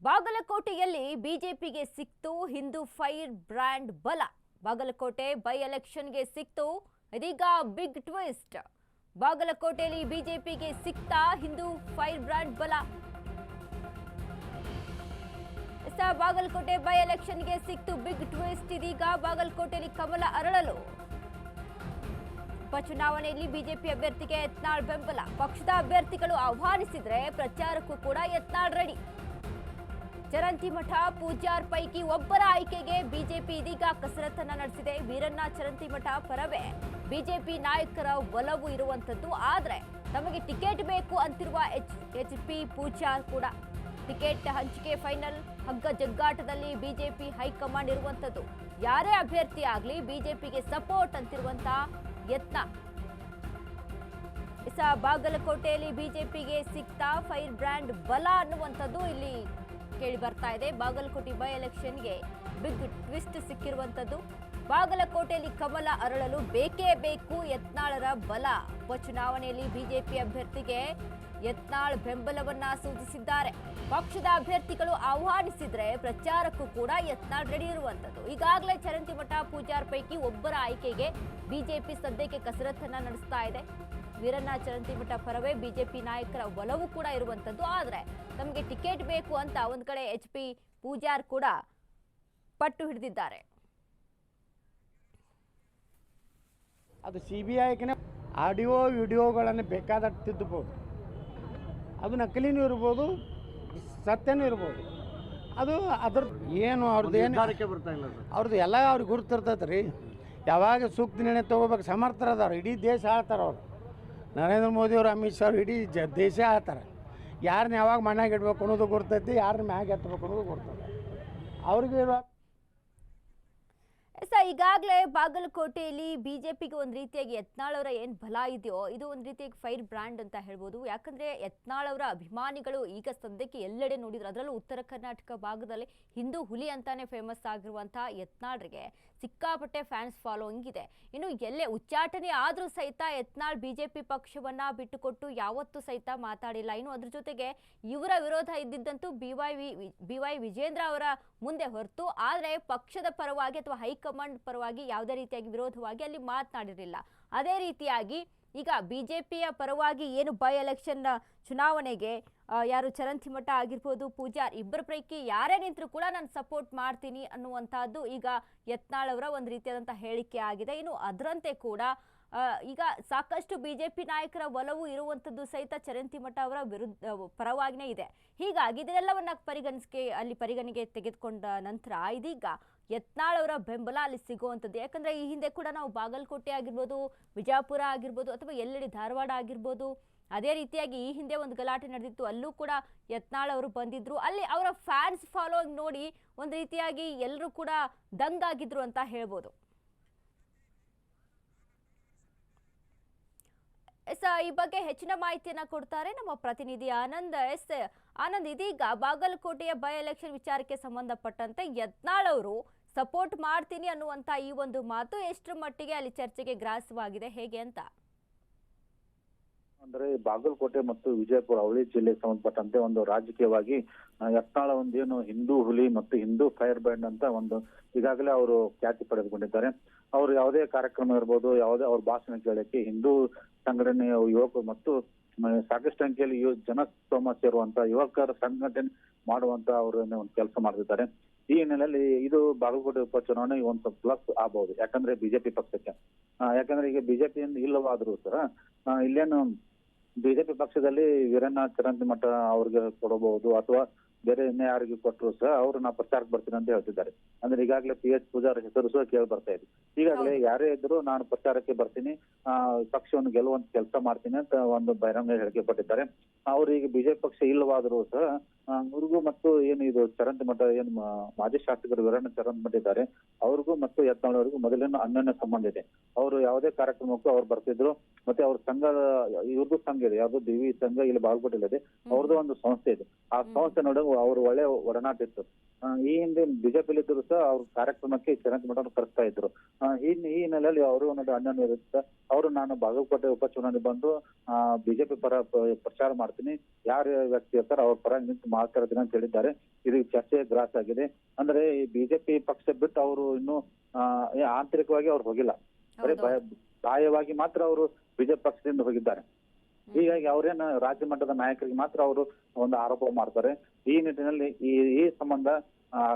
ಬಾಗಲಕೋಟೆಯಲ್ಲಿ ಬಿಜೆಪಿಗೆ ಸಿಕ್ತು ಹಿಂದೂ ಫೈರ್ ಬ್ರ್ಯಾಂಡ್ ಬಲ. ಬಾಗಲಕೋಟೆ ಬೈ ಎಲೆಕ್ಷನ್ಗೆ ಸಿಕ್ತು ಇದೀಗ ಬಿಗ್ ಟ್ವಿಸ್ಟ್. ಬಾಗಲಕೋಟೆಯಲ್ಲಿ ಬಿಜೆಪಿಗೆ ಸಿಕ್ತಾ ಹಿಂದೂ ಫೈರ್ ಬ್ರ್ಯಾಂಡ್ ಬಲ. ಬಾಗಲಕೋಟೆ ಬೈ ಎಲೆಕ್ಷನ್ಗೆ ಸಿಕ್ತು ಬಿಗ್ ಟ್ವಿಸ್ಟ್. ಇದೀಗ ಬಾಗಲಕೋಟೆಯಲ್ಲಿ ಕಮಲ ಅರಳಲು. ಉಪಚುನಾವಣೆಯಲ್ಲಿ ಬಿಜೆಪಿ ಅಭ್ಯರ್ಥಿಗೆ ಯತ್ನಾಳ್ ಬೆಂಬಲ. ಪಕ್ಷದ ಅಭ್ಯರ್ಥಿಗಳು ಆಹ್ವಾನಿಸಿದ್ರೆ ಪ್ರಚಾರಕ್ಕೂ ಕೂಡ ಯತ್ನಾಳ್ ರೆಡಿ. ಚರಂತಿಮಠ ಪೂಜಾರ್ ಪೈಕಿ ಒಬ್ಬರ ಆಯ್ಕೆಗೆ ಬಿಜೆಪಿ ಇದೀಗ ಕಸರತ್ತನ್ನ ನಡೆಸಿದೆ. ವೀರಣ್ಣ ಚರಂತಿಮಠ ಪರವೇ ಬಿಜೆಪಿ ನಾಯಕರ ಒಲವು ಇರುವಂತದ್ದು. ಆದ್ರೆ ತಮಗೆ ಟಿಕೆಟ್ ಬೇಕು ಅಂತಿರುವ ಎಚ್.ಪಿ. ಪೂಜಾರ್ ಕೂಡ ಟಿಕೆಟ್ ಹಂಚಿಕೆ ಫೈನಲ್. ಹಗ್ಗ ಜಗ್ಗಾಟದಲ್ಲಿ ಬಿಜೆಪಿ ಹೈಕಮಾಂಡ್ ಇರುವಂತದ್ದು. ಯಾರೇ ಅಭ್ಯರ್ಥಿ ಆಗ್ಲಿ ಬಿಜೆಪಿಗೆ ಸಪೋರ್ಟ್ ಅಂತಿರುವಂತ ಯತ್ನ. ಬಾಗಲಕೋಟೆಯಲ್ಲಿ ಬಿಜೆಪಿಗೆ ಸಿಕ್ತಾ ಫೈರ್ ಬ್ರ್ಯಾಂಡ್ ಬಲ ಅನ್ನುವಂಥದ್ದು ಇಲ್ಲಿ ಕೇಳಿ ಬರ್ತಾ ಇದೆ. ಬಾಗಲಕೋಟೆ ಬೈ ಎಲೆಕ್ಷನ್ಗೆ ಬಿಗ್ ಟ್ವಿಸ್ಟ್ ಸಿಕ್ಕಿರುವಂತದ್ದು. ಬಾಗಲಕೋಟೆಯಲ್ಲಿ ಕಮಲ ಅರಳಲು ಬೇಕೇ ಬೇಕು ಯತ್ನಾಳರ ಬಲ. ಉಪಚುನಾವಣೆಯಲ್ಲಿ ಬಿಜೆಪಿ ಅಭ್ಯರ್ಥಿಗೆ ಯತ್ನಾಳ್ ಬೆಂಬಲವನ್ನ ಸೂಚಿಸಿದ್ದಾರೆ. ಪಕ್ಷದ ಅಭ್ಯರ್ಥಿಗಳು ಆಹ್ವಾನಿಸಿದ್ರೆ ಪ್ರಚಾರಕ್ಕೂ ಕೂಡ ಯತ್ನಾಳ್ ರೆಡಿ ಇರುವಂತದ್ದು. ಈಗಾಗಲೇ ಚರಂತಿಮಠ ಪೂಜಾರ್ ಪೈಕಿ ಒಬ್ಬರ ಆಯ್ಕೆಗೆ ಬಿಜೆಪಿ ಸದ್ಯಕ್ಕೆ ಕಸರತ್ತನ್ನ ನಡೆಸ್ತಾ ಇದೆ. ವೀರಣ್ಣ ಚರಂತಿಮಠ ಪರವೇ ಬಿಜೆಪಿ ನಾಯಕರ ಒಲವು ಕೂಡ ಇರುವಂತದ್ದು. ಆದ್ರೆ ತಮಗೆ ಟಿಕೆಟ್ ಬೇಕು ಅಂತ ಒಂದ್ ಕಡೆ ಎಚ್.ಪಿ. ಪೂಜಾರ್ ಕೂಡ ಪಟ್ಟು ಹಿಡಿದಿದ್ದಾರೆ. ಅದು CBIಗೆ ಆಡಿಯೋ ವಿಡಿಯೋಗಳನ್ನು ಬೇಕಾದಷ್ಟು ತಿದ್ದಬಹುದು. ಅದು ನಕಲಿನೂ ಇರ್ಬೋದು, ಸತ್ಯನೂ ಇರ್ಬೋದು. ಅದು ಅದ್ರ ಏನು ಅವ್ರದ್ದು ಎಲ್ಲ ಅವ್ರಿಗೆ ಗುರುತಿರ್ತೈತೆ ರೀ. ಯಾವಾಗ ಸೂಕ್ತ ನಿರ್ಣಯ ತೊಗೋಬೇಕು ಸಮರ್ಥರದವ್ರು. ಇಡೀ ದೇಶ ಆಳ್ತಾರೆ ಅವರು. ನರೇಂದ್ರ ಮೋದಿ ಅವರು, ಅಮಿತ್ ಶಾ ಅವರು ಇಡೀ ದೇಶ ಆಳ್ತಾರೆ. ಯಾರನ್ನ ಯಾವಾಗ ಮನ್ಯಾಗ ಇಡ್ಬೇಕು ಅನ್ನೋದು ಗುರ್ತೈತಿ, ಯಾರನ್ನ ಮ್ಯಾಗ ಎತ್ತಬೇಕು ಅನ್ನೋದು ಗುರ್ತೈತಿ ಅವ್ರಿಗೆ ಇರುವ. ಈಗಾಗಲೇ ಬಾಗಲಕೋಟೆಯಲ್ಲಿ ಬಿಜೆಪಿಗೆ ಒಂದು ರೀತಿಯಾಗಿ ಯತ್ನಾಳ್ ಅವರ ಏನು ಬಲ ಇದೆಯೋ ಇದು ಒಂದು ರೀತಿಯಾಗಿ ಫೈರ್ ಬ್ರ್ಯಾಂಡ್ ಅಂತ ಹೇಳ್ಬೋದು. ಯಾಕಂದ್ರೆ ಯತ್ನಾಳ್ ಅವರ ಅಭಿಮಾನಿಗಳು ಈಗ ಸದ್ಯಕ್ಕೆ ಎಲ್ಲೆಡೆ ನೋಡಿದ್ರು, ಅದರಲ್ಲೂ ಉತ್ತರ ಕರ್ನಾಟಕ ಭಾಗದಲ್ಲಿ ಹಿಂದೂ ಹುಲಿ ಅಂತಾನೆ ಫೇಮಸ್ ಆಗಿರುವಂತಹ ಯತ್ನಾಳ್ರಿಗೆ ಸಿಕ್ಕಾಪಟ್ಟೆ ಫ್ಯಾನ್ಸ್ ಫಾಲೋಯಿಂಗ್ ಇದೆ. ಇನ್ನು ಎಲ್ಲೇ ಉಚ್ಚಾಟನೆ ಆದ್ರೂ ಸಹಿತ ಯತ್ನಾಳ್ ಬಿಜೆಪಿ ಪಕ್ಷವನ್ನ ಬಿಟ್ಟುಕೊಟ್ಟು ಯಾವತ್ತೂ ಸಹಿತ ಮಾತಾಡಿಲ್ಲ. ಇನ್ನು ಅದ್ರ ಜೊತೆಗೆ ಇವರ ವಿರೋಧ ಇದ್ದಿದ್ದಂತೂ ಬಿ.ವೈ. ವಿಜೇಂದ್ರ ಅವರ ಮುಂದೆ ಹೊರತು, ಆದ್ರೆ ಪಕ್ಷದ ಪರವಾಗಿ ಅಥವಾ ಹೈಕಮಾಂಡ್ ಪರವಾಗಿ ಯಾವುದೇ ರೀತಿಯಾಗಿ ವಿರೋಧವಾಗಿ ಅಲ್ಲಿ ಮಾತನಾಡಿರಲಿಲ್ಲ. ಅದೇ ರೀತಿಯಾಗಿ ಈಗ ಬಿಜೆಪಿಯ ಪರವಾಗಿ ಏನು ಬೈ ಎಲೆಕ್ಷನ್ ಚುನಾವಣೆಗೆ ಯಾರು ಚರಂತಿಮಠ ಆಗಿರ್ಬೋದು, ಪೂಜಾರ್ ಇಬ್ಬರ ಪೈಕಿ ಯಾರೇ ನಿಂತರೂ ಕೂಡ ನಾನು ಸಪೋರ್ಟ್ ಮಾಡ್ತೀನಿ ಅನ್ನುವಂತಹದ್ದು ಈಗ ಯತ್ನಾಳ್ ಅವರ ಒಂದು ರೀತಿಯಾದಂತಹ ಹೇಳಿಕೆ ಆಗಿದೆ. ಇನ್ನು ಅದರಂತೆ ಕೂಡ ಈಗ ಸಾಕಷ್ಟು ಬಿಜೆಪಿ ನಾಯಕರ ಒಲವು ಇರುವಂತದ್ದು ಸಹಿತ ಚರಂತಿಮಠ ಅವರ ಪರವಾಗಿನೇ ಇದೆ. ಹೀಗಾಗಿ ಇದನ್ನೆಲ್ಲವನ್ನ ಪರಿಗಣನೆಗೆ ತೆಗೆದುಕೊಂಡ ನಂತರ ಇದೀಗ ಯತ್ನಾಳ್ ಅವರ ಬೆಂಬಲ ಅಲ್ಲಿ ಸಿಗುವಂಥದ್ದು. ಯಾಕಂದ್ರೆ ಈ ಹಿಂದೆ ಕೂಡ ನಾವು ಬಾಗಲಕೋಟೆ ಆಗಿರ್ಬೋದು, ವಿಜಯಪುರ ಆಗಿರ್ಬೋದು, ಅಥವಾ ಎಲ್ಲೆಡೆ ಧಾರವಾಡ ಆಗಿರ್ಬೋದು, ಅದೇ ರೀತಿಯಾಗಿ ಈ ಹಿಂದೆ ಒಂದು ಗಲಾಟೆ ನಡೆದಿತ್ತು, ಅಲ್ಲೂ ಕೂಡ ಯತ್ನಾಳ್ ಅವರು ಬಂದಿದ್ರು. ಅಲ್ಲಿ ಅವರ ಫ್ಯಾನ್ಸ್ ಫಾಲೋಯಿಂಗ್ ನೋಡಿ ಒಂದು ರೀತಿಯಾಗಿ ಎಲ್ಲರೂ ಕೂಡ ದಂಗಾಗಿದ್ರು ಅಂತ ಹೇಳ್ಬೋದು. ಈ ಬಗ್ಗೆ ಹೆಚ್ಚಿನ ಮಾಹಿತಿಯನ್ನ ಕೊಡ್ತಾರೆ ನಮ್ಮ ಪ್ರತಿನಿಧಿ ಆನಂದ್. ಆನಂದ್, ಇದೀಗ ಬಾಗಲಕೋಟೆಯ ಬೈ ಎಲೆಕ್ಷನ್ ವಿಚಾರಕ್ಕೆ ಸಂಬಂಧಪಟ್ಟಂತೆ ಯತ್ನಾಳ್ ಅವರು ಸಪೋರ್ಟ್ ಮಾಡ್ತೀನಿ ಅನ್ನುವಂತ ಈ ಒಂದು ಮಾತು ಎಷ್ಟರ ಮಟ್ಟಿಗೆ ಅಲ್ಲಿ ಚರ್ಚೆಗೆ ಗ್ರಾಸವಾಗಿದೆ, ಹೇಗೆ ಅಂತ? ಅಂದ್ರೆ ಬಾಗಲಕೋಟೆ ಮತ್ತು ವಿಜಯಪುರ ಅವಳಿ ಜಿಲ್ಲೆಗೆ ಸಂಬಂಧಪಟ್ಟಂತೆ ಒಂದು ರಾಜಕೀಯವಾಗಿ ಯತ್ನಾಳ್ ಒಂದೇನು ಹಿಂದೂ ಹುಲಿ ಮತ್ತು ಹಿಂದೂ ಫೈರ್ ಬ್ರ್ಯಾಂಡ್ ಅಂತ ಒಂದು ಈಗಾಗಲೇ ಅವರು ಖ್ಯಾತಿ ಪಡೆದುಕೊಂಡಿದ್ದಾರೆ. ಅವರು ಯಾವುದೇ ಕಾರ್ಯಕ್ರಮ ಇರ್ಬೋದು, ಯಾವುದೇ ಅವ್ರ ಭಾಷಣ ಕೇಳಕ್ಕೆ ಹಿಂದೂ ಸಂಘಟನೆಯ ಯುವಕರು ಮತ್ತು ಸಾಕಷ್ಟು ಸಂಖ್ಯೆಯಲ್ಲಿ ಜನಸ್ತೋಮ ಸೇರುವಂತ ಯುವಕರ ಸಂಘಟನೆ ಮಾಡುವಂತ ಅವರು ಒಂದು ಕೆಲಸ ಮಾಡ್ತಿದ್ದಾರೆ. ಈ ಹಿನ್ನೆಲೆಯಲ್ಲಿ ಇದು ಬಾಗಲಕೋಟೆ ಉಪಚುನಾವಣೆ ಒಂದು ಪ್ಲಸ್ ಆಗಬಹುದು. ಯಾಕಂದ್ರೆ ಬಿಜೆಪಿ ಪಕ್ಷಕ್ಕೆ, ಯಾಕಂದ್ರೆ ಈಗ ಬಿಜೆಪಿಯಿಂದ ಇಲ್ಲವಾದ್ರೂ ಸರ ಇಲ್ಲೇನು ಬಿಜೆಪಿ ಪಕ್ಷದಲ್ಲಿ ವೀರಣ್ಣ ಚರಂತಿಮಠ ಅವ್ರಿಗೆ ಕೊಡಬಹುದು ಅಥವಾ ಬೇರೆ ಇನ್ನೇ ಯಾರಿಗೆ ಕೊಟ್ಟರು ಸಹ ಅವರು ನಾ ಪ್ರಚಾರಕ್ಕೆ ಬರ್ತೀನಿ ಅಂತ ಹೇಳ್ತಿದ್ದಾರೆ. ಅಂದ್ರೆ ಈಗಾಗಲೇ P.H. ಪೂಜಾರ್ ಹೆಸರು ಸಹ ಕೇಳಿ ಬರ್ತಾ ಇದೆ. ಈಗಾಗಲೇ ಯಾರೇ ಇದ್ರು ನಾನು ಪ್ರಚಾರಕ್ಕೆ ಬರ್ತೀನಿ, ಪಕ್ಷವನ್ನು ಗೆಲ್ಲುವಂತ ಕೆಲಸ ಮಾಡ್ತೀನಿ ಅಂತ ಒಂದು ಬಹಿರಂಗ ಹೇಳಿಕೆ ಕೊಟ್ಟಿದ್ದಾರೆ. ಅವ್ರು ಈಗ ಬಿಜೆಪಿ ಪಕ್ಷ ಇಲ್ಲವಾದರೂ ಸಹ ಅವ್ರಿಗೂ ಮತ್ತು ಏನು ಇದು ಚರಂತಿಮಠ ಏನು ಮಾಜಿ ಶಾಸಕರು ವೀರಣ್ಣ ಚರಂತಿಮಠ ಇದ್ದಾರೆ, ಅವ್ರಿಗೂ ಮತ್ತು ಯತ್ನಾಳ್ ಅವರಿಗೂ ಮೊದಲಿನ ಅನ್ಯೋನ್ಯ ಸಂಬಂಧ ಇದೆ. ಅವರು ಯಾವುದೇ ಕಾರ್ಯಕ್ರಮಕ್ಕೂ ಅವ್ರು ಬರ್ತಿದ್ರು. ಮತ್ತೆ ಅವ್ರ ಸಂಘ, ಇವ್ರದ್ದು ಸಂಘ ಇದೆ, ಯಾವ್ದು ದೇವಿ ಸಂಘ ಇಲ್ಲಿ ಬಾಗಲಕೋಟೆ ಇದೆ, ಅವ್ರದ್ದು ಒಂದು ಸಂಸ್ಥೆ ಇದೆ. ಆ ಸಂಸ್ಥೆ ನಡುವೆ ಅವರು ಒಳ್ಳೆ ಒಡನಾಟ ಇತ್ತು. ಈ ಹಿಂದೆ ಬಿಜೆಪಿಲಿ ಇದ್ರು ಸಹ ಅವ್ರ ಕಾರ್ಯಕ್ರಮಕ್ಕೆ ಚರಂತಿ ಮಠ ಕರೆಸ್ತಾ ಇದ್ರು. ಈ ಹಿನ್ನೆಲೆಯಲ್ಲಿ ಅವರು ಒಂದು ಅಣ್ಣನ ವಿರುದ್ಧ ಅವರು ನಾನು ಬಾಗಲಕೋಟೆ ಉಪಚುನಾವಣೆ ಬಂದು ಬಿಜೆಪಿ ಪರ ಪ್ರಚಾರ ಮಾಡ್ತೀನಿ, ಯಾರು ವ್ಯಕ್ತಿ ಇರ್ತಾರೆ ಅವ್ರ ಪರ ನಿಂತು ಮಾತಾಡ್ತೀನಿ ಅಂತ ಹೇಳಿದ್ದಾರೆ. ಇದು ಚರ್ಚೆಗೆ ಗ್ರಾಸ ಆಗಿದೆ. ಅಂದ್ರೆ ಈ ಬಿಜೆಪಿ ಪಕ್ಷ ಬಿಟ್ಟು ಅವರು ಇನ್ನು ಆಂತರಿಕವಾಗಿ ಅವ್ರು ಹೋಗಿಲ್ಲ, ಬರೀ ಬಾಹ್ಯವಾಗಿ ಮಾತ್ರ ಅವರು ಬಿಜೆಪಿ ಪಕ್ಷದಿಂದ ಹೋಗಿದ್ದಾರೆ. ಹೀಗಾಗಿ ಅವರೇನು ರಾಜ್ಯ ಮಟ್ಟದ ನಾಯಕರಿಗೆ ಮಾತ್ರ ಅವರು ಒಂದು ಆರೋಪ ಮಾಡ್ತಾರೆ. ಈ ನಿಟ್ಟಿನಲ್ಲಿ ಈ ಸಂಬಂಧ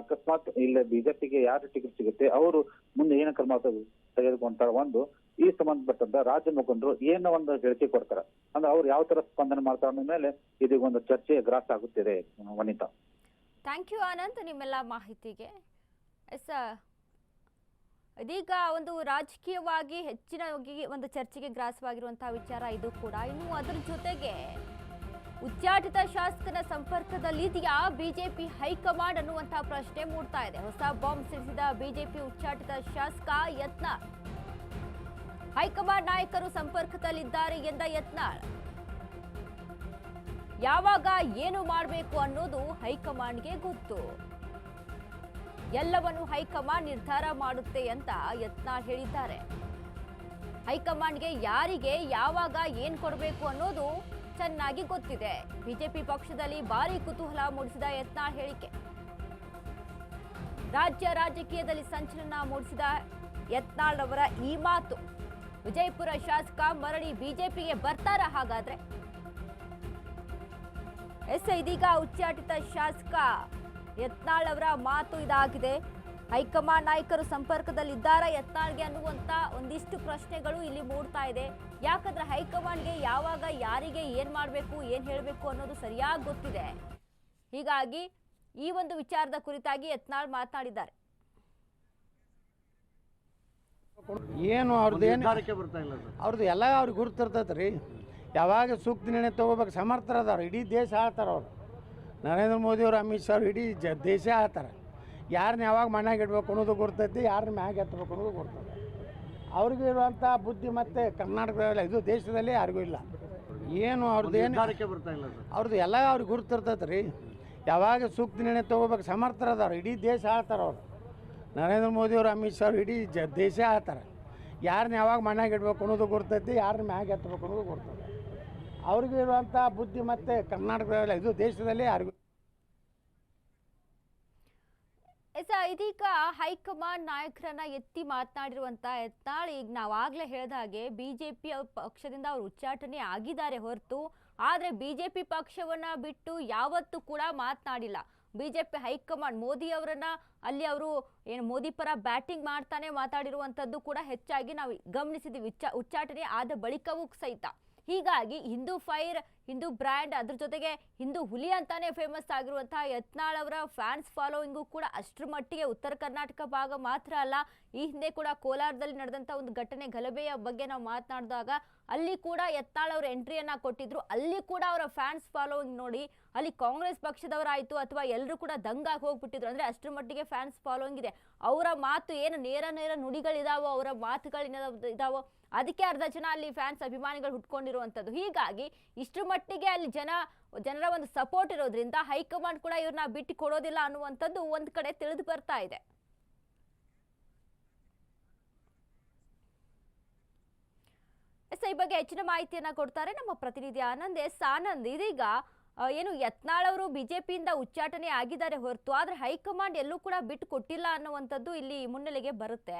ಅಕಸ್ಮಾತ್ ಇಲ್ಲ ಬಿಜೆಪಿಗೆ ಯಾರು ಟಿಕೆಟ್ ಸಿಗುತ್ತೆ ಅವರು ಮುಂದೆ ಏನು ಕ್ರಮ ತೆಗೆದುಕೊಂತಾರ, ಒಂದು ಈ ಸಂಬಂಧಪಟ್ಟಂತ ರಾಜ್ಯ ಮುಖಂಡರು ಏನೋ ಒಂದು ಹೇಳಿಕೆ ಕೊಡ್ತಾರೆ, ಅಂದ್ರೆ ಅವ್ರು ಯಾವ ತರ ಸ್ಪಂದನೆ ಮಾಡ್ತಾರೆ ಅನ್ನೋ ಮೇಲೆ ಇದೀಗ ಒಂದು ಚರ್ಚೆ ಗ್ರಾಸ ಆಗುತ್ತಿದೆ. ವನಿತಾ, ಥ್ಯಾಂಕ್ ಯು ಆನಂದ್ ನಿಮ್ಮೆಲ್ಲ ಮಾಹಿತಿಗೆ. ಎಸ್, ಇದೀಗ ಒಂದು ರಾಜಕೀಯವಾಗಿ ಹೆಚ್ಚಿನವಾಗಿ ಒಂದು ಚರ್ಚೆಗೆ ಗ್ರಾಸವಾಗಿರುವಂತಹ ವಿಚಾರ ಇದು ಕೂಡ. ಇನ್ನು ಅದರ ಜೊತೆಗೆ ಉಚ್ಚಾಟಿತ ಶಾಸಕನ ಸಂಪರ್ಕದಲ್ಲಿದೆಯಾ ಬಿಜೆಪಿ ಹೈಕಮಾಂಡ್ ಅನ್ನುವಂತಹ ಪ್ರಶ್ನೆ ಮೂಡ್ತಾ ಇದೆ. ಹೊಸ ಬಾಂಬ್ ಸಿಡಿಸಿದ ಬಿಜೆಪಿ ಉಚ್ಚಾಟಿತ ಶಾಸಕ ಯತ್ನಾಳ್. ಹೈಕಮಾಂಡ್ ನಾಯಕರು ಸಂಪರ್ಕದಲ್ಲಿದ್ದಾರೆ ಎಂದ ಯತ್ನಾಳ್. ಯಾವಾಗ ಏನು ಮಾಡಬೇಕು ಅನ್ನೋದು ಹೈಕಮಾಂಡ್ಗೆ ಗೊತ್ತು, ಎಲ್ಲವನ್ನು ಹೈಕಮಾಂಡ್ ನಿರ್ಧಾರ ಮಾಡುತ್ತೆ ಅಂತ ಯತ್ನಾಳ್ ಹೇಳಿದ್ದಾರೆ. ಹೈಕಮಾಂಡ್ಗೆ ಯಾರಿಗೆ ಯಾವಾಗ ಏನ್ ಕೊಡಬೇಕು ಅನ್ನೋದು ಚೆನ್ನಾಗಿ ಗೊತ್ತಿದೆ. ಬಿಜೆಪಿ ಪಕ್ಷದಲ್ಲಿ ಭಾರಿ ಕುತೂಹಲ ಮೂಡಿಸಿದ ಯತ್ನಾಳ್ ಹೇಳಿಕೆ. ರಾಜ್ಯ ರಾಜಕೀಯದಲ್ಲಿ ಸಂಚಲನ ಮೂಡಿಸಿದ ಯತ್ನಾಳ್ ಅವರ ಈ ಮಾತು. ವಿಜಯಪುರ ಶಾಸಕ ಮರಳಿ ಬಿಜೆಪಿಗೆ ಬರ್ತಾರ ಹಾಗಾದ್ರೆ? ಇದೀಗ ಉಚ್ಚಾಟಿತ ಶಾಸಕ ಯತ್ನಾಳ್ ಅವರ ಮಾತು ಇದಾಗಿದೆ. ಹೈಕಮಾಂಡ್ ನಾಯಕರು ಸಂಪರ್ಕದಲ್ಲಿದ್ದಾರೆ ಯತ್ನಾಳ್ಗೆ ಅನ್ನುವಂತ ಒಂದಿಷ್ಟು ಪ್ರಶ್ನೆಗಳು ಇಲ್ಲಿ ಮೂಡ್ತಾ ಇದೆ. ಯಾಕಂದ್ರೆ ಹೈಕಮಾಂಡ್ಗೆ ಯಾವಾಗ ಯಾರಿಗೆ ಏನ್ ಮಾಡಬೇಕು ಏನ್ ಹೇಳಬೇಕು ಅನ್ನೋದು ಸರಿಯಾಗಿ ಗೊತ್ತಿದೆ. ಹೀಗಾಗಿ ಈ ಒಂದು ವಿಚಾರದ ಕುರಿತಾಗಿ ಯತ್ನಾಳ್ ಮಾತನಾಡಿದ್ದಾರೆ. ಏನು ಅವ್ರದ್ದು ಎಲ್ಲ ಅವ್ರಿಗೆ ಗುರುತಿರ್ತೈತೆ ರೀ. ಯಾವಾಗ ಸೂಕ್ತ ನಿರ್ಣಯ ತಗೋಬೇಕು ಸಮರ್ಥರದವ್ರು. ಇಡೀ ದೇಶ ಆಳ್ತಾರೆ ಅವರು. ನರೇಂದ್ರ ಮೋದಿ ಅವರು, ಅಮಿತ್ ಶಾ ಅವರು ಇಡೀ ದೇಶ ಆಳ್ತಾರೆ. ಯಾರನ್ನ ಯಾವಾಗ ಮಣ್ಣಾಗ ಇಡ್ಬೇಕು ಅನ್ನೋದು ಗುರ್ತೈತಿ, ಯಾರನ್ನ ಮ್ಯಾಗ ಎತ್ತಬೇಕು ಅನ್ನೋದು ಗುರ್ತದೆ. ಅವ್ರಿಗೆ ಇರುವಂಥ ಬುದ್ಧಿ ಮತ್ತು ಕರ್ನಾಟಕದಲ್ಲಿ ಇದು ದೇಶದಲ್ಲಿ ಯಾರಿಗೂ ಇಲ್ಲ. ಏನು ಅವ್ರದ್ದು ಎಲ್ಲ ಅವ್ರಿಗೆ ಗುರುತಿರ್ತೈತೆ ರೀ. ಯಾವಾಗ ಸೂಕ್ತ ನಿರ್ಣಯ ತಗೋಬೇಕು ಸಮರ್ಥರದವ್ರು. ಇಡೀ ದೇಶ ಆಳ್ತಾರೆ ಅವರು. ನರೇಂದ್ರ ಮೋದಿ ಅವರು, ಅಮಿತ್ ಶಾ ಅವರು ಇಡೀ ದೇಶ ಆಳ್ತಾರೆ. ಯಾರನ್ನ ಯಾವಾಗ ಮಣ್ಣಾಗ ಇಡ್ಬೇಕು ಅನ್ನೋದು ಗುರ್ತೈತಿ, ಯಾರನ್ನ ಮ್ಯಾಗ ಎತ್ತಬೇಕು ಅನ್ನೋದು ಗುರ್ತದೆ. ಅವ್ರಿಗೆ ಇರುವಂಥ ಬುದ್ಧಿ ಮತ್ತು ಕರ್ನಾಟಕದಲ್ಲಿ ಇದು ದೇಶದಲ್ಲಿ ಯಾರಿಗೂ. ಇದೀಗ ಹೈಕಮಾಂಡ್ ನಾಯಕರನ್ನ ಎತ್ತಿ ಮಾತನಾಡಿರುವಂತ ಯತ್ನಾಳ್, ಈಗ ನಾವಾಗ್ಲೇ ಹೇಳಿದ ಹಾಗೆ ಬಿಜೆಪಿ ಪಕ್ಷದಿಂದ ಅವರು ಉಚ್ಚಾಟನೆ ಆಗಿದ್ದಾರೆ ಹೊರತು, ಆದ್ರೆ ಬಿಜೆಪಿ ಪಕ್ಷವನ್ನ ಬಿಟ್ಟು ಯಾವತ್ತೂ ಕೂಡ ಮಾತನಾಡಿಲ್ಲ. ಬಿಜೆಪಿ ಹೈಕಮಾಂಡ್ ಮೋದಿ ಅವರನ್ನ ಅಲ್ಲಿ ಅವರು ಏನು ಮೋದಿ ಪರ ಬ್ಯಾಟಿಂಗ್ ಮಾಡ್ತಾನೆ ಮಾತಾಡಿರುವಂತದ್ದು ಕೂಡ ಹೆಚ್ಚಾಗಿ ನಾವು ಗಮನಿಸಿದ್ವಿ ಉಚ್ಚಾಟನೆ ಆದ ಬಳಿಕವೂ ಸಹಿತ. ಹೀಗಾಗಿ ಹಿಂದೂ ಫೈರ್, ಹಿಂದೂ ಬ್ರ್ಯಾಂಡ್, ಅದ್ರ ಜೊತೆಗೆ ಹಿಂದೂ ಹುಲಿ ಅಂತಾನೆ ಫೇಮಸ್ ಆಗಿರುವಂತಹ ಯತ್ನಾಳ್ ಅವರ ಫ್ಯಾನ್ಸ್ ಫಾಲೋವಿಂಗು ಕೂಡ ಅಷ್ಟರ ಮಟ್ಟಿಗೆ ಉತ್ತರ ಕರ್ನಾಟಕ ಭಾಗ ಮಾತ್ರ ಅಲ್ಲ, ಈ ಹಿಂದೆ ಕೂಡ ಕೋಲಾರದಲ್ಲಿ ನಡೆದಂಥ ಒಂದು ಘಟನೆ ಗಲಭೆಯ ಬಗ್ಗೆ ನಾವು ಮಾತನಾಡಿದಾಗ ಅಲ್ಲಿ ಕೂಡ ಯತ್ನಾಳ್ ಅವರು ಎಂಟ್ರಿಯನ್ನ ಕೊಟ್ಟಿದ್ರು. ಅಲ್ಲಿ ಕೂಡ ಅವರ ಫ್ಯಾನ್ಸ್ ಫಾಲೋವಿಂಗ್ ನೋಡಿ ಅಲ್ಲಿ ಕಾಂಗ್ರೆಸ್ ಪಕ್ಷದವರಾಯಿತು ಅಥವಾ ಎಲ್ಲರೂ ಕೂಡ ದಂಗಾಗಿ ಹೋಗ್ಬಿಟ್ಟಿದ್ರು. ಅಂದ್ರೆ ಅಷ್ಟರ ಮಟ್ಟಿಗೆ ಫ್ಯಾನ್ಸ್ ಫಾಲೋವಿಂಗ್ ಇದೆ. ಅವರ ಮಾತು ಏನು ನೇರ ನುಡಿಗಳಿದಾವೋ, ಅವರ ಮಾತುಗಳಿದಾವೋ, ಅದಕ್ಕೆ ಅರ್ಧ ಜನ ಅಲ್ಲಿ ಫ್ಯಾನ್ಸ್ ಅಭಿಮಾನಿಗಳು ಹುಟ್ಕೊಂಡಿರುವಂಥದ್ದು. ಹೀಗಾಗಿ ಇಷ್ಟರ ಮಟ್ಟಿಗೆ ಅಲ್ಲಿ ಜನರ ಒಂದು ಸಪೋರ್ಟ್ ಇರೋದ್ರಿಂದ ಹೈಕಮಾಂಡ್ ಕೂಡ ಇವ್ರನ್ನ ಬಿಟ್ಟು ಕೊಡೋದಿಲ್ಲ ಅನ್ನುವಂಥದ್ದು ಒಂದ್ ಕಡೆ ತಿಳಿದು ಬರ್ತಾ ಇದೆ. ಈ ಬಗ್ಗೆ ಹೆಚ್ಚಿನ ಮಾಹಿತಿಯನ್ನ ಕೊಡ್ತಾರೆ ನಮ್ಮ ಪ್ರತಿನಿಧಿ ಆನಂದ್. ಆನಂದ್, ಇದೀಗ ಏನು ಯತ್ನಾಳ್ ಅವರು ಬಿಜೆಪಿಯಿಂದ ಉಚ್ಚಾಟನೆ ಆಗಿದ್ದಾರೆ ಹೊರತು, ಆದ್ರೆ ಹೈಕಮಾಂಡ್ ಎಲ್ಲೂ ಕೂಡ ಬಿಟ್ಟು ಕೊಟ್ಟಿಲ್ಲ ಅನ್ನುವಂಥದ್ದು ಇಲ್ಲಿ ಮುನ್ನೆಲೆಗೆ ಬರುತ್ತೆ.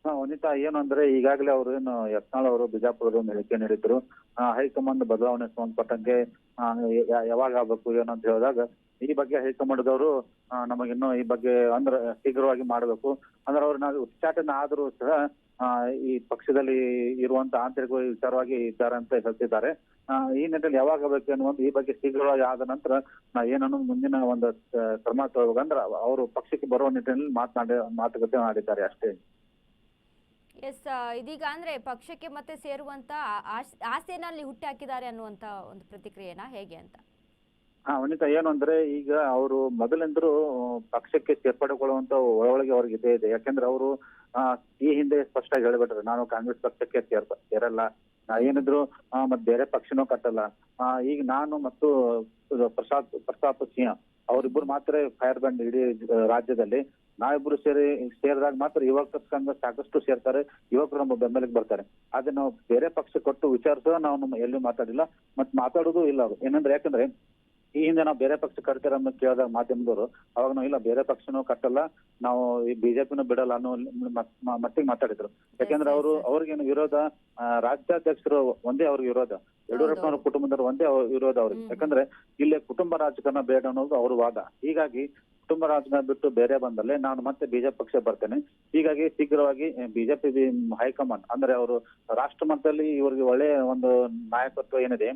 ವನಿತಾ, ಏನು ಅಂದ್ರೆ ಈಗಾಗಲೇ ಅವರು ಏನು ಯತ್ನಾಳ್ ಅವರು ಬಿಜಾಪುರದ ಒಂದು ಹೇಳಿಕೆ ನೀಡಿದ್ರು. ಹೈಕಮಾಂಡ್ ಬದಲಾವಣೆ ಸಂಬಂಧಪಟ್ಟಂಗೆ ಯಾವಾಗ ಆಗ್ಬೇಕು ಏನಂತ ಹೇಳಿದಾಗ ಈ ಬಗ್ಗೆ ಹೈಕಮಾಂಡ್ದವರು ನಮಗಿನ್ನೂ ಈ ಬಗ್ಗೆ ಅಂದ್ರೆ ಶೀಘ್ರವಾಗಿ ಮಾಡಬೇಕು ಅಂದ್ರೆ ಅವ್ರು ನಾವು ಉಚ್ಚಾಟನೆ ಆದ್ರೂ ಸಹ ಈ ಪಕ್ಷದಲ್ಲಿ ಇರುವಂತ ಆಂತರಿಕ ವಿಚಾರವಾಗಿ ಇದ್ದಾರೆ ಅಂತ ಹೇಳ್ತಿದ್ದಾರೆ. ಈ ನಿಟ್ಟಿನಲ್ಲಿ ಯಾವಾಗ ಬೇಕು ಅನ್ನುವಂತ ಈ ಬಗ್ಗೆ ಶೀಘ್ರವಾಗಿ ಆದ ನಂತರ ಏನನ್ನು ಮುಂದಿನ ಒಂದು ಕ್ರಮ ತಗೋಬೇಕಂದ್ರೆ ಅವರು ಪಕ್ಷಕ್ಕೆ ಬರುವ ನಿಟ್ಟಿನಲ್ಲಿ ಮಾತುಕತೆ ಮಾಡಿದ್ದಾರೆ ಅಷ್ಟೇ. ಎಸ್, ಇದೀಗ ಅಂದ್ರೆ ಪಕ್ಷಕ್ಕೆ ಮತ್ತೆ ಸೇರುವಂತ ಆಸೆನಲ್ಲಿ ಹುಟ್ಟಿ ಹಾಕಿದ್ದಾರೆ ಅನ್ನುವಂತ ಒಂದು ಪ್ರತಿಕ್ರಿಯೆನಾ ಹೇಗೆ ಅಂತ? ವನಿತಾ, ಏನು ಅಂದ್ರೆ ಈಗ ಅವರು ಮೊದಲಿಂದ್ರು ಪಕ್ಷಕ್ಕೆ ಸೇರ್ಪಡೆಗೊಳ್ಳುವಂತ ಒಳಗೆ ಅವ್ರಿಗೆ ಇದೆ. ಯಾಕೆಂದ್ರೆ ಅವರು ಈ ಹಿಂದೆ ಸ್ಪಷ್ಟವಾಗಿ ಹೇಳಿಬಿಟ್ರು, ನಾನು ಕಾಂಗ್ರೆಸ್ ಪಕ್ಷಕ್ಕೆ ಸೇರಲ್ಲ, ಏನಿದ್ರು ಮತ್ತೆ ಬೇರೆ ಪಕ್ಷನೂ ಕಟ್ಟಲ್ಲ, ಈಗ ನಾನು ಮತ್ತು ಪ್ರತಾಪ್ ಸಿಂಹ ಅವರಿಬ್ಬರು ಮಾತ್ರ ಫೈರ್ ಬ್ರ್ಯಾಂಡ್ ಇಡೀ ರಾಜ್ಯದಲ್ಲಿ. ನಾವಿಬ್ರು ಸೇರಿದಾಗ ಮಾತ್ರ ಯುವಕ ಸಂಘ ಸಾಕಷ್ಟು ಸೇರ್ತಾರೆ, ಯುವಕರು ನಮ್ಮ ಬೆಂಬಲಕ್ಕೆ ಬರ್ತಾರೆ. ಆದ್ರೆ ನಾವು ಬೇರೆ ಪಕ್ಷ ಕೊಟ್ಟು ವಿಚಾರಿಸೋ ನಾವು ಎಲ್ಲೂ ಮಾತಾಡಿಲ್ಲ, ಮತ್ತೆ ಮಾತಾಡೋದು ಇಲ್ಲ ಅವರು. ಯಾಕಂದ್ರೆ ಈ ಹಿಂದೆ ನಾವು ಬೇರೆ ಪಕ್ಷ ಕಟ್ತೀರ ಅಂತ ಕೇಳಿದಾಗ ಮಾಧ್ಯಮದವರು, ಅವಾಗ ನಾವು ಇಲ್ಲ ಬೇರೆ ಪಕ್ಷನೂ ಕಟ್ಟಲ್ಲ, ನಾವು ಈ ಬಿಜೆಪಿನೂ ಬಿಡಲ್ಲ ಅನ್ನೋ ಮಟ್ಟಿಗೆ ಮಾತಾಡಿದ್ರು. ಯಾಕಂದ್ರೆ ಅವ್ರಿಗೇನು ವಿರೋಧ, ರಾಜ್ಯಾಧ್ಯಕ್ಷರು ಒಂದೇ ಅವ್ರಿಗೆ ವಿರೋಧ, ಯಡಿಯೂರಪ್ಪನವ್ರ ಕುಟುಂಬದವರು ಒಂದೇ ವಿರೋಧ ಅವ್ರಿಗೆ. ಯಾಕಂದ್ರೆ ಇಲ್ಲಿ ಕುಟುಂಬ ರಾಜಕಾರಣ ಬೇಡ ಅನ್ನೋದು ಅವ್ರ ವಾದ. ಹೀಗಾಗಿ ಕುಟುಂಬ ರಾಜಕಾರಣ ಬಿಟ್ಟು ಬೇರೆ ಬಂದಲ್ಲೇ ನಾನು ಮತ್ತೆ ಬಿಜೆಪಿ ಪಕ್ಷ ಬರ್ತೇನೆ. ಹೀಗಾಗಿ ಶೀಘ್ರವಾಗಿ ಬಿಜೆಪಿ ಹೈಕಮಾಂಡ್ ಅಂದ್ರೆ ಅವರು ರಾಷ್ಟ್ರ ಮಟ್ಟದಲ್ಲಿ ಇವ್ರಿಗೆ ಒಳ್ಳೆ ಒಂದು ನಾಯಕತ್ವ ಏನಿದೆ,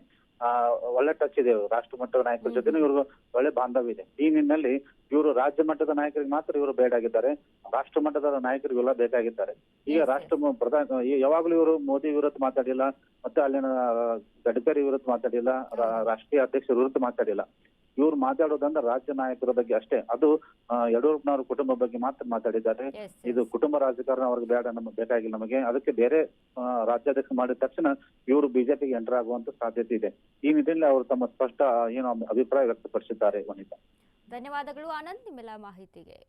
ಒಳ್ಳೆ ಟಚ್ ಇದೆ. ರಾಷ್ಟ್ರ ಮಟ್ಟದ ನಾಯಕರ ಜೊತೆ ಇವ್ರಿಗೆ ಒಳ್ಳೆ ಬಾಂಧವ್ಯ ಇದೆ. ಈ ನಿಟ್ಟಿನಲ್ಲಿ ಇವರು ರಾಜ್ಯ ಮಟ್ಟದ ನಾಯಕರಿಗೆ ಮಾತ್ರ ಇವರು ಬೇಕಾಗಿದ್ದಾರೆ, ರಾಷ್ಟ್ರ ಮಟ್ಟದ ನಾಯಕರಿಗೆಲ್ಲ ಬೇಕಾಗಿದ್ದಾರೆ. ಈಗ ಪ್ರಧಾನ ಯಾವಾಗ್ಲೂ ಇವರು ಮೋದಿ ವಿರುದ್ಧ ಮಾತಾಡಿಲ್ಲ, ಮತ್ತೆ ಅಲ್ಲಿನ ಗಡ್ಕರಿ ವಿರುದ್ಧ ಮಾತಾಡಿಲ್ಲ, ರಾಷ್ಟ್ರೀಯ ಅಧ್ಯಕ್ಷರ ವಿರುದ್ಧ ಮಾತಾಡಿಲ್ಲ. ಇವ್ರು ಮಾತಾಡೋದಂದ್ರೆ ರಾಜ್ಯ ನಾಯಕರ ಬಗ್ಗೆ ಅಷ್ಟೇ. ಅದು ಯಡಿಯೂರಪ್ಪನವರ ಕುಟುಂಬ ಬಗ್ಗೆ ಮಾತ್ರ ಮಾತಾಡಿದ್ದಾರೆ. ಇದು ಕುಟುಂಬ ರಾಜಕಾರಣ ಅವ್ರಿಗೆ ಬೇಡ, ನಮಗೆ ಬೇಕಾಗಿಲ್ಲ ನಮಗೆ. ಅದಕ್ಕೆ ಬೇರೆ ರಾಜ್ಯಾಧ್ಯಕ್ಷ ಮಾಡಿದ ತಕ್ಷಣ ಇವರು ಬಿಜೆಪಿಗೆ ಎಂಟರ್ ಆಗುವಂತ ಸಾಧ್ಯತೆ ಇದೆ. ಈ ನಿಟ್ಟಿನಲ್ಲಿ ಅವರು ತಮ್ಮ ಸ್ಪಷ್ಟ ಅಭಿಪ್ರಾಯ ವ್ಯಕ್ತಪಡಿಸಿದ್ದಾರೆ. ವನಿತಾ, ಧನ್ಯವಾದಗಳು ಆನಂದ್ ನಿಮ್ಮೆಲ್ಲ ಮಾಹಿತಿಗೆ.